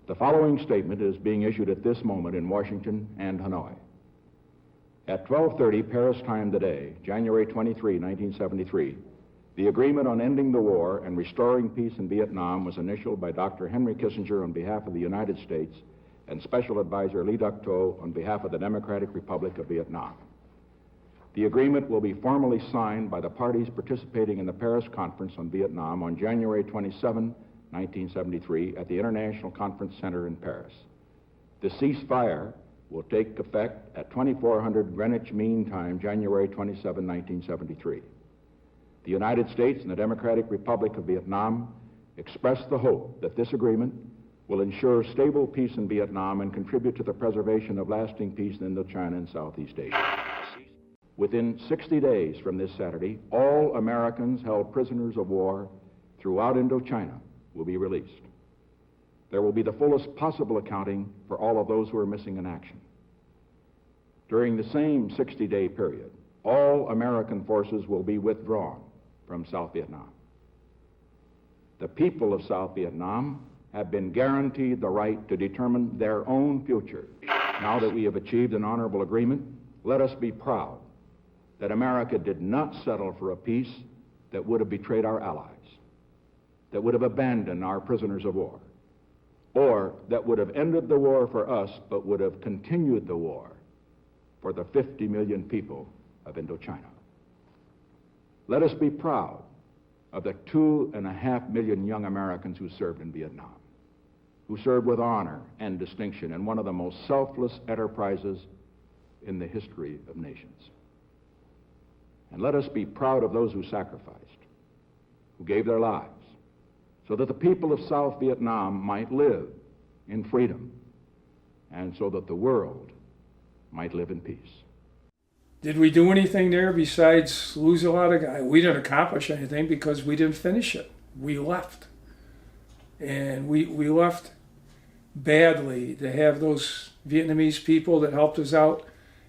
The following statement is being issued at this moment in Washington and Hanoi. At 12:30 Paris time today, January 23, 1973, the agreement on ending the war and restoring peace in Vietnam was initialed by Dr. Henry Kissinger on behalf of the United States and Special Advisor Lee Duc-Tho on behalf of the Democratic Republic of Vietnam. The agreement will be formally signed by the parties participating in the Paris Conference on Vietnam on January 27, 1973, at the International Conference Center in Paris. The ceasefire will take effect at 2400 Greenwich Mean Time, January 27, 1973. The United States and the Democratic Republic of Vietnam express the hope that this agreement will ensure stable peace in Vietnam and contribute to the preservation of lasting peace in Indochina and Southeast Asia. Within 60 days from this Saturday, all Americans held prisoners of war throughout Indochina will be released. There will be the fullest possible accounting for all of those who are missing in action. During the same 60-day period, all American forces will be withdrawn from South Vietnam. The people of South Vietnam have been guaranteed the right to determine their own future. Now that we have achieved an honorable agreement, let us be proud that America did not settle for a peace that would have betrayed our allies, that would have abandoned our prisoners of war, or that would have ended the war for us but would have continued the war for the 50 million people of Indochina. Let us be proud of the 2.5 million young Americans who served in Vietnam, who served with honor and distinction in one of the most selfless enterprises in the history of nations. And let us be proud of those who sacrificed, who gave their lives, so that the people of South Vietnam might live in freedom, and so that the world might live in peace. Did we do anything there besides lose a lot of guys? We didn't accomplish anything because we didn't finish it. We left. And we left badly to have those Vietnamese people that helped us out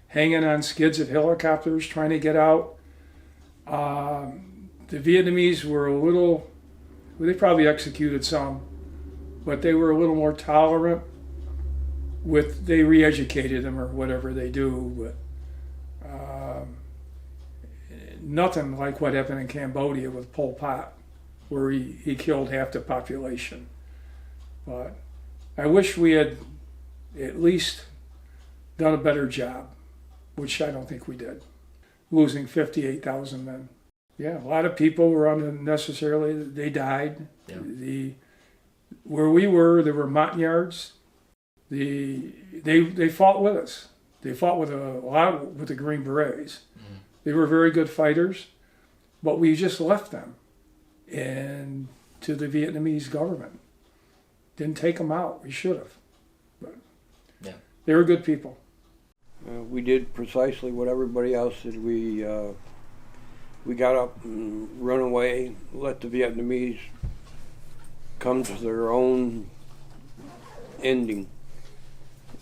hanging on skids of helicopters trying to get out. The Vietnamese were a little, they probably executed some, but they were a little more tolerant with, they re-educated them or whatever they do, but nothing like what happened in Cambodia with Pol Pot, where he killed half the population. But I wish we had at least done a better job, which I don't think we did, losing 58,000 men. Yeah, a lot of people were unnecessarily, they died. Yeah. Where we were, there were Montagnards. They fought with us. They fought with with the Green Berets. Mm-hmm. They were very good fighters, but we just left them and to the Vietnamese government. Didn't take them out. We should have. But yeah, they were good people. We did precisely what everybody else did. We got up and run away, let the Vietnamese come to their own ending.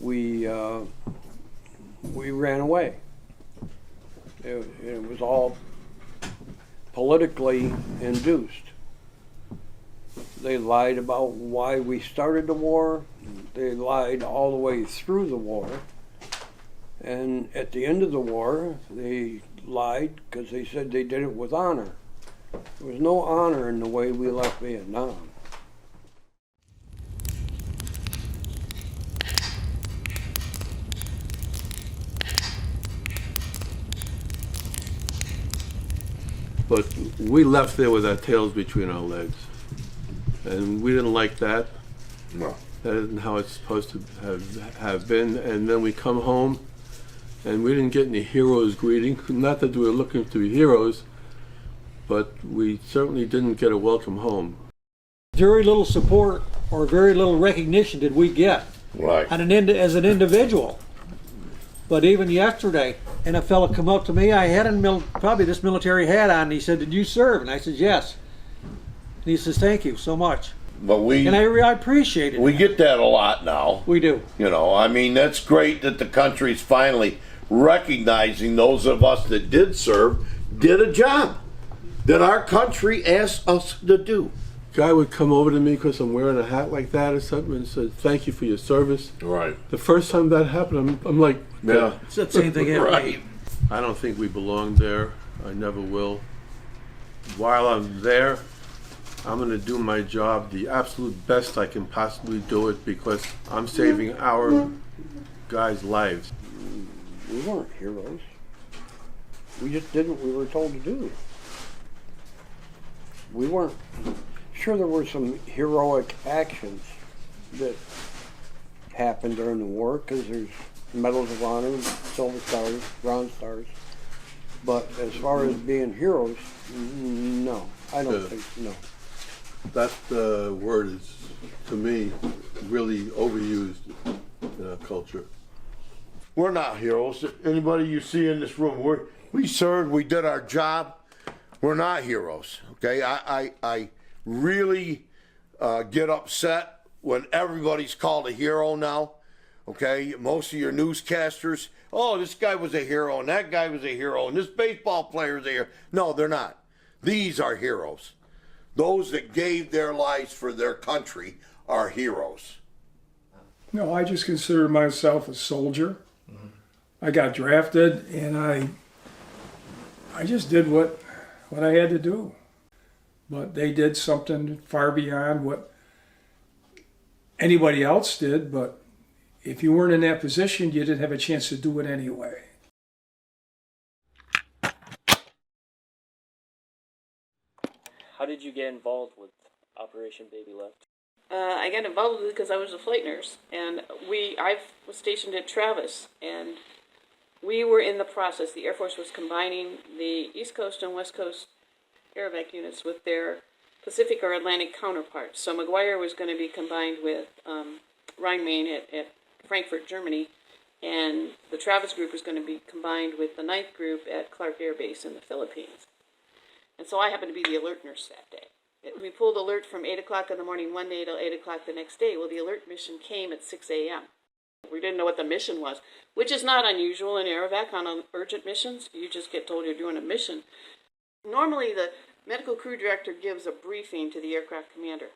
We ran away. It was all politically induced. They lied about why we started the war. They lied all the way through the war. And at the end of the war, they lied because they said they did it with honor. There was no honor in the way we left Vietnam. But we left there with our tails between our legs. And we didn't like that. No. That isn't how it's supposed to have been. And then we come home, and we didn't get any heroes greeting. Not that we were looking to be heroes, but we certainly didn't get a welcome home. Very little support or very little recognition did we get as an individual. But even yesterday, and a fella come up to me, I had probably this military hat on, and he said, "Did you serve?" And I said, "Yes." And he says, "Thank you so much." But I appreciate it. We get that a lot now. We do. You know, I mean, that's great that the country's finally recognizing those of us that did serve did a job that our country asked us to do. Guy would come over to me because I'm wearing a hat like that or something and said, "Thank you for your service." Right. The first time that happened, I'm like, yeah. It's the same thing. Right. I don't think we belong there. I never will. While I'm there, I'm going to do my job the absolute best I can possibly do it because I'm saving our guys' lives. We weren't heroes. We just did what we were told to do. We weren't. Sure, there were some heroic actions that happened during the war because there's medals of honor, silver stars, bronze stars. But as far as being heroes, no, I don't think no. That word is, to me, really overused in our culture. We're not heroes. Anybody you see in this room, we served, we did our job. We're not heroes, okay? I really get upset when everybody's called a hero now, okay? Most of your newscasters, oh, this guy was a hero, and that guy was a hero, and this baseball player is a hero. No, they're not. These are heroes. those that gave their lives for their country are heroes. No, I just consider myself a soldier. I got drafted, and I just did what I had to do. But they did something far beyond what anybody else did. But if you weren't in that position, you didn't have a chance to do it anyway. How did you get involved with Operation Babylift? I got involved with it because I was a flight nurse, and I was stationed at Travis, and we were in the process. The Air Force was combining the East Coast and West Coast aerovac units with their Pacific or Atlantic counterparts. So McGuire was going to be combined with Rhein-Main at Frankfurt, Germany, and the Travis group was going to be combined with the 9th group at Clark Air Base in the Philippines. And so I happened to be the alert nurse that day. We pulled alert from 8 o'clock in the morning one day till 8 o'clock the next day. Well, the alert mission came at 6 a.m. We didn't know what the mission was, which is not unusual in aerovac on urgent missions. You just get told you're doing a mission. Normally, the medical crew director gives a briefing to the aircraft commander,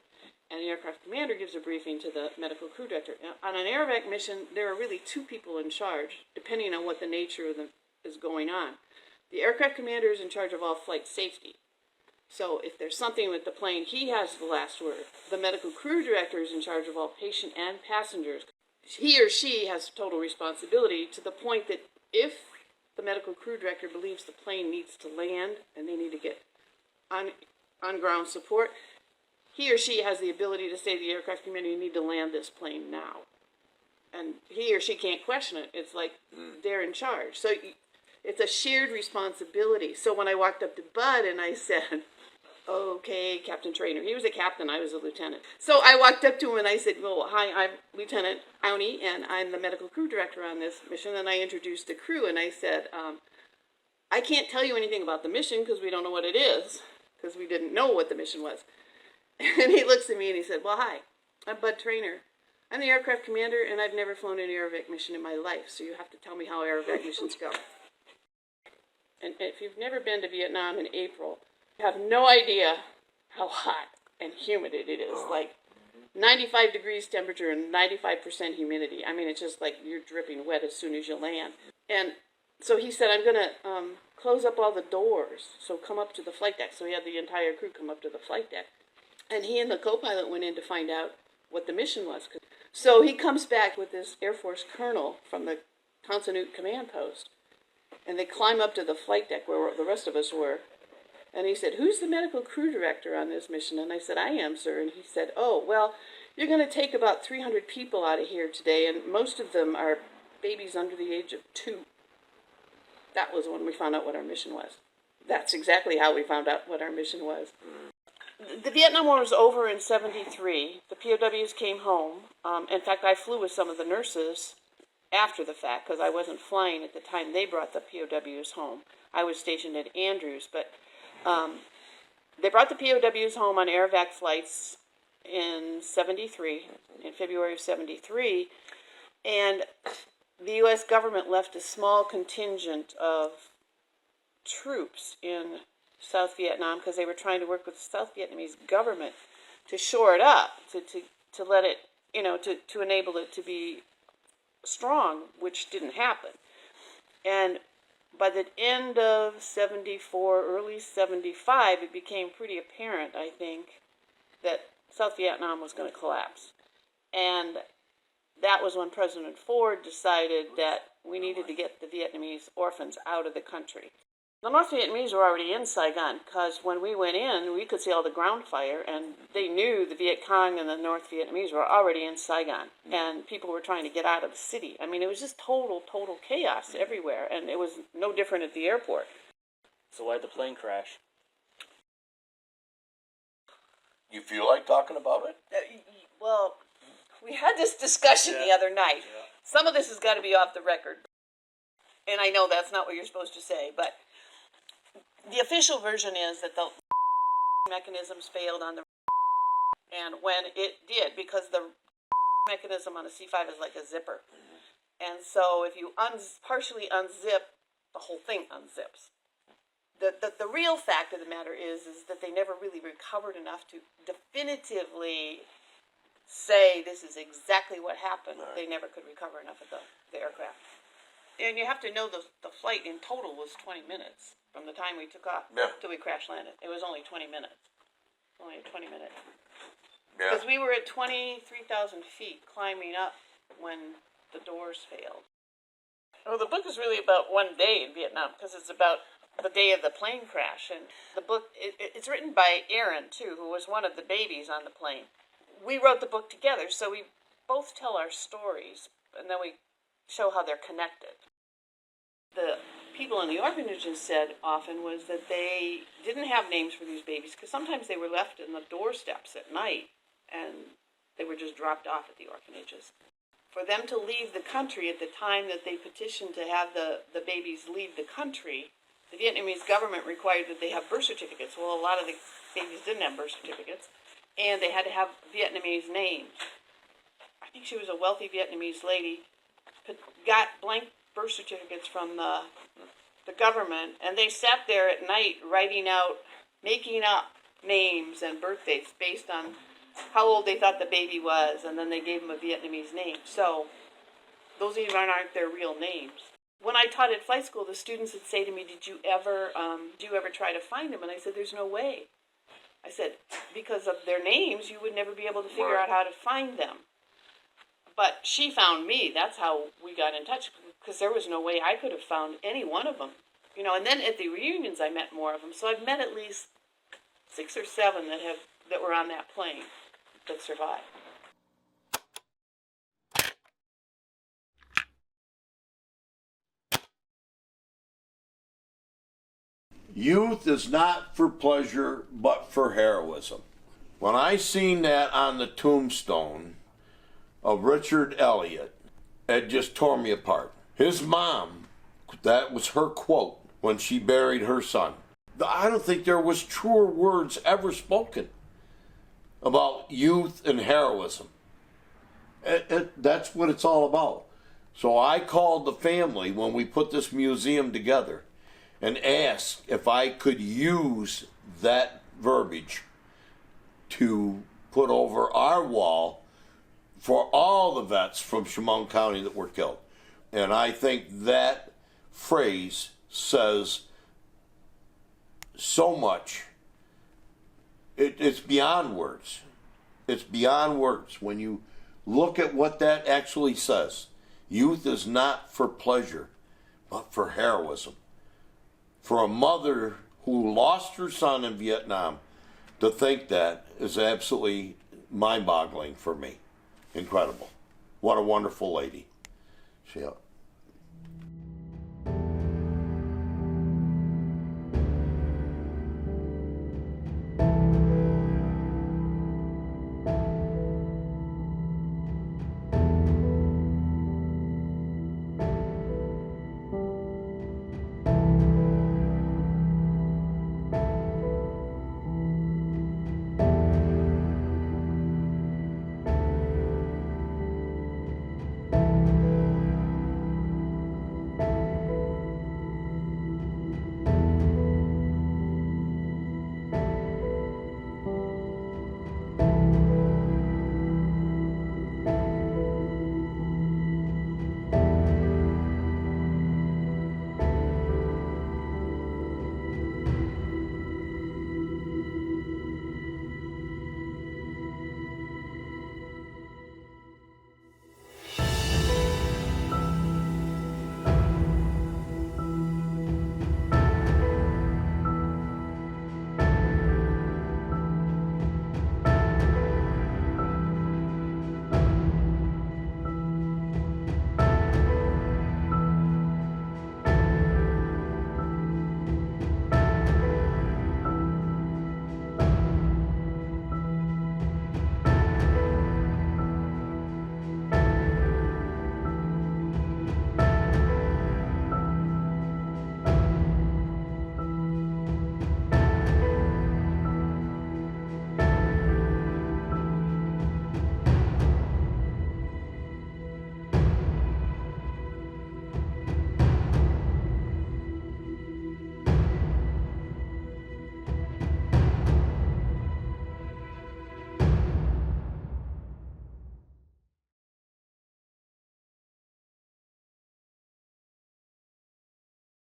and the aircraft commander gives a briefing to the medical crew director. Now, on an aerovac mission, there are really 2 people in charge, depending on what the nature of is going on. The aircraft commander is in charge of all flight safety. So if there's something with the plane, he has the last word. The medical crew director is in charge of all patient and passengers. He or she has total responsibility to the point that if the medical crew director believes the plane needs to land and they need to get on ground support, he or she has the ability to say to the aircraft commander, you need to land this plane now. And he or she can't question it. It's like they're in charge. So it's a shared responsibility. So when I walked up to Bud and I said, okay, Captain Trainer. He was a captain, I was a lieutenant. So I walked up to him and I said, well, hi, I'm Lieutenant Auntie, and I'm the medical crew director on this mission. And I introduced the crew and I said, I can't tell you anything about the mission because we don't know what it is, because we didn't know what the mission was. And he looks at me and he said, well, hi, I'm Bud Trainer. I'm the aircraft commander and I've never flown an aerovac mission in my life, so you have to tell me how aerovac missions go. And if you've never been to Vietnam in April, you have no idea how hot and humid it is. Like 95 degrees temperature and 95% humidity. I mean, it's just like you're dripping wet as soon as you land. And so he said, I'm going to close up all the doors, so come up to the flight deck. So he had the entire crew come up to the flight deck. And he and the co-pilot went in to find out what the mission was. So he comes back with this Air Force colonel from the Consonant Command Post. And they climb up to the flight deck where the rest of us were. And he said, who's the medical crew director on this mission? And I said, I am, sir. And he said, oh, well, you're going to take about 300 people out of here today, and most of them are babies under the age of 2. That was when we found out what our mission was. That's exactly how we found out what our mission was. The Vietnam War was over in 1973. The POWs came home. In fact, I flew with some of the nurses after the fact, because I wasn't flying at the time they brought the POWs home. I was stationed at Andrews, but they brought the POWs home on aerovac flights in 1973, in February of 1973, and the U.S. government left a small contingent of troops in South Vietnam because they were trying to work with the South Vietnamese government to shore it up, to let it, to enable it to be strong, which didn't happen. And by the end of 1974, early 1975, it became pretty apparent, I think, that South Vietnam was going to collapse. And that was when President Ford decided that we needed to get the Vietnamese orphans out of the country. The North Vietnamese were already in Saigon, because when we went in, we could see all the ground fire, and they knew the Viet Cong and the North Vietnamese were already in Saigon, and people were trying to get out of the city. I mean, it was just total chaos everywhere, and it was no different at the airport. So why'd the plane crash? You feel like talking about it? Well, we had this discussion the other night. Yeah. Some of this has got to be off the record, and I know that's not what you're supposed to say, but the official version is that the mechanisms failed on the and when it did, because the mechanism on a C5 is like a zipper. And so if you partially unzip, the whole thing unzips. the real fact of the matter is that they never really recovered enough to definitively say this is exactly what happened. Right. They never could recover enough of the aircraft. And you have to know the flight in total was 20 minutes from the time we took off till we crash landed. It was only 20 minutes. Only a 20-minute. Because we were at 23,000 feet climbing up when the doors failed. Well, the book is really about one day in Vietnam because it's about the day of the plane crash. And the book, it's written by Aaron, too, who was one of the babies on the plane. We wrote the book together, so we both tell our stories, and then we show how they're connected. The people in the orphanages said often was that they didn't have names for these babies because sometimes they were left in the doorsteps at night and they were just dropped off at the orphanages. For them to leave the country at the time that they petitioned to have the babies leave the country, the Vietnamese government required that they have birth certificates. Well, a lot of the babies didn't have birth certificates, and they had to have Vietnamese names. I think she was a wealthy Vietnamese lady, got blank birth certificates from the government, and they sat there at night writing out, making up names and birthdays based on how old they thought the baby was, and then they gave them a Vietnamese name. So those even aren't their real names. When I taught at flight school, the students would say to me, did you ever try to find them? And I said, there's no way. I said, because of their names, you would never be able to figure out how to find them. But she found me. That's how we got in touch, because there was no way I could have found any one of them. You know, and then at the reunions, I met more of them. So I've met at least 6 or 7 that were on that plane that survived. Youth is not for pleasure, but for heroism. When I seen that on the tombstone of Richard Elliott, it just tore me apart. His mom, that was her quote when she buried her son. I don't think there was truer words ever spoken about youth and heroism. That's what it's all about. So I called the family when we put this museum together and asked if I could use that verbiage to put over our wall for all the vets from Chemung County that were killed. And I think that phrase says so much. It's beyond words. It's beyond words. When you look at what that actually says, youth is not for pleasure, but for heroism. For a mother who lost her son in Vietnam to think that is absolutely mind-boggling for me. Incredible. What a wonderful lady.